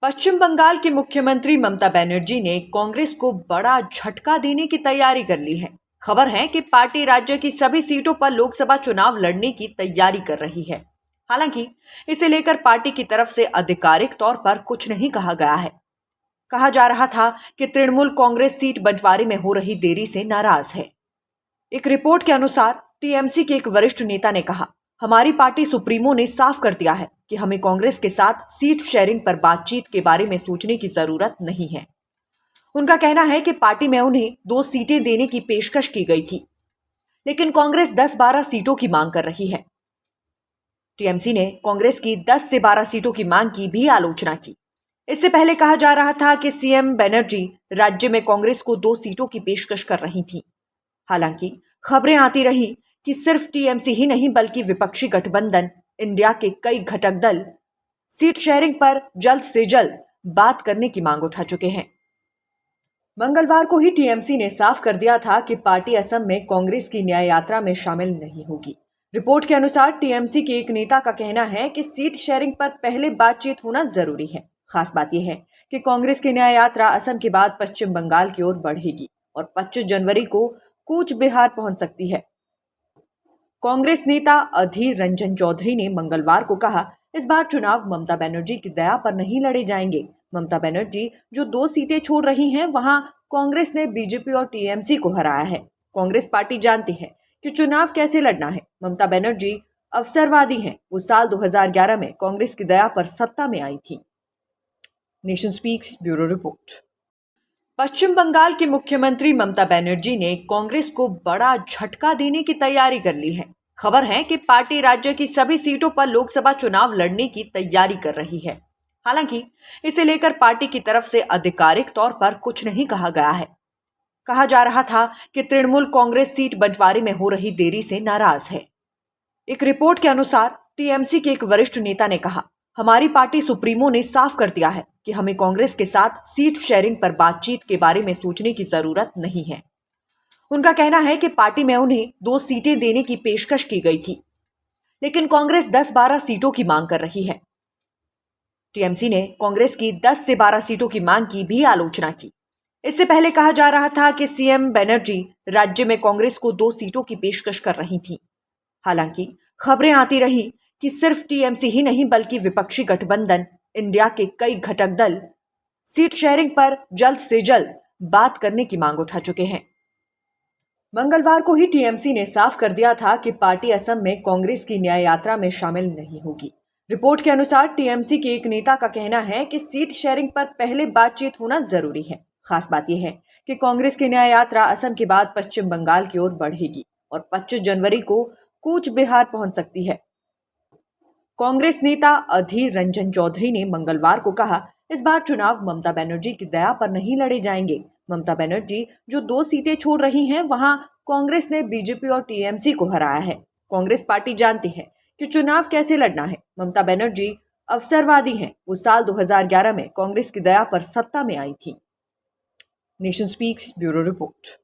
पश्चिम बंगाल की मुख्यमंत्री ममता बनर्जी ने कांग्रेस को बड़ा झटका देने की तैयारी कर ली है। खबर है कि पार्टी राज्य की सभी सीटों पर लोकसभा चुनाव लड़ने की तैयारी कर रही है। हालांकि इसे लेकर पार्टी की तरफ से आधिकारिक तौर पर कुछ नहीं कहा गया है। कहा जा रहा था कि तृणमूल कांग्रेस सीट बंटवारे में हो रही देरी से नाराज है। एक रिपोर्ट के अनुसार टीएमसी के एक वरिष्ठ नेता ने कहा, हमारी पार्टी सुप्रीमो ने साफ कर दिया है कि हमें कांग्रेस के साथ सीट शेयरिंग पर बातचीत के बारे में सोचने की जरूरत नहीं है। उनका कहना है कि पार्टी में उन्हें 2 सीटें देने की पेशकश की गई थी, लेकिन कांग्रेस 10-12 सीटों की मांग कर रही है। टीएमसी ने कांग्रेस की 10 से 12 सीटों की मांग की भी आलोचना की। इससे पहले कहा जा रहा था कि सीएम बनर्जी राज्य में कांग्रेस को 2 सीटों की पेशकश कर रही थी। हालांकि खबरें आती रही कि सिर्फ टीएमसी ही नहीं बल्कि विपक्षी गठबंधन इंडिया के कई घटक दल सीट शेयरिंग पर जल्द से जल्द बात करने की मांग उठा चुके हैं। मंगलवार को ही टीएमसी ने साफ कर दिया था कि पार्टी असम में कांग्रेस की न्याय यात्रा में शामिल नहीं होगी। रिपोर्ट के अनुसार टीएमसी के एक नेता का कहना है कि सीट शेयरिंग पर पहले बातचीत होना जरूरी है। खास बात यह है कि कांग्रेस की न्याय यात्रा असम के बाद पश्चिम बंगाल की ओर बढ़ेगी और 25 जनवरी को कूच बिहार पहुंच सकती है। कांग्रेस नेता अधीर रंजन चौधरी ने मंगलवार को कहा, इस बार चुनाव ममता बनर्जी की दया पर नहीं लड़े जाएंगे। ममता बनर्जी जो 2 सीटें छोड़ रही हैं, वहां कांग्रेस ने बीजेपी और टीएमसी को हराया है। कांग्रेस पार्टी जानती है कि चुनाव कैसे लड़ना है। ममता बनर्जी अवसरवादी हैं। वो साल 2011 में कांग्रेस की दया पर सत्ता में आई थी। Nation speaks bureau report. Pashchim Bangal की मुख्यमंत्री ममता बनर्जी ने कांग्रेस को बड़ा झटका देने की तैयारी कर ली है। खबर है कि पार्टी राज्य की सभी सीटों पर लोकसभा चुनाव लड़ने की तैयारी कर रही है। हालांकि इसे लेकर पार्टी की तरफ से आधिकारिक तौर पर कुछ नहीं कहा गया है। कहा जा रहा था कि तृणमूल कांग्रेस सीट बंटवारे में हो रही देरी से नाराज है। एक रिपोर्ट के अनुसार टीएमसी के एक वरिष्ठ नेता ने कहा, हमारी पार्टी सुप्रीमो ने साफ कर दिया है कि हमें कांग्रेस के साथ सीट शेयरिंग पर बातचीत के बारे में सोचने की जरूरत नहीं है। उनका कहना है कि पार्टी में उन्हें 2 सीटें देने की पेशकश की गई थी, लेकिन कांग्रेस 10-12 सीटों की मांग कर रही है। टीएमसी ने कांग्रेस की 10 से 12 सीटों की मांग की भी आलोचना की। इससे पहले कहा जा रहा था कि सीएम बनर्जी राज्य में कांग्रेस को 2 सीटों की पेशकश कर रही थी। हालांकि खबरें आती रही कि सिर्फ टीएमसी ही नहीं बल्कि विपक्षी गठबंधन इंडिया के कई घटक दल सीट शेयरिंग पर जल्द से जल्द बात करने की मांग उठा चुके हैं। मंगलवार को ही टीएमसी ने साफ कर दिया था कि पार्टी असम में कांग्रेस की न्याय यात्रा में शामिल नहीं होगी। रिपोर्ट के अनुसार टीएमसी के एक नेता का कहना है कि सीट शेयरिंग पर पहले बातचीत होना जरूरी है। खास बात यह है कि कांग्रेस की न्याय यात्रा असम के बाद पश्चिम बंगाल की ओर बढ़ेगी और 25 जनवरी को कूच बिहार पहुंच सकती है। कांग्रेस नेता अधीर रंजन चौधरी ने मंगलवार को कहा, इस बार चुनाव ममता बनर्जी की दया पर नहीं लड़े जाएंगे। ममता बनर्जी जो 2 सीटें छोड़ रही हैं, वहां कांग्रेस ने बीजेपी और टीएमसी को हराया है। कांग्रेस पार्टी जानती है कि चुनाव कैसे लड़ना है। ममता बनर्जी अवसरवादी हैं। वो साल 2011 में कांग्रेस की दया पर सत्ता में आई थी। Nation speaks bureau report.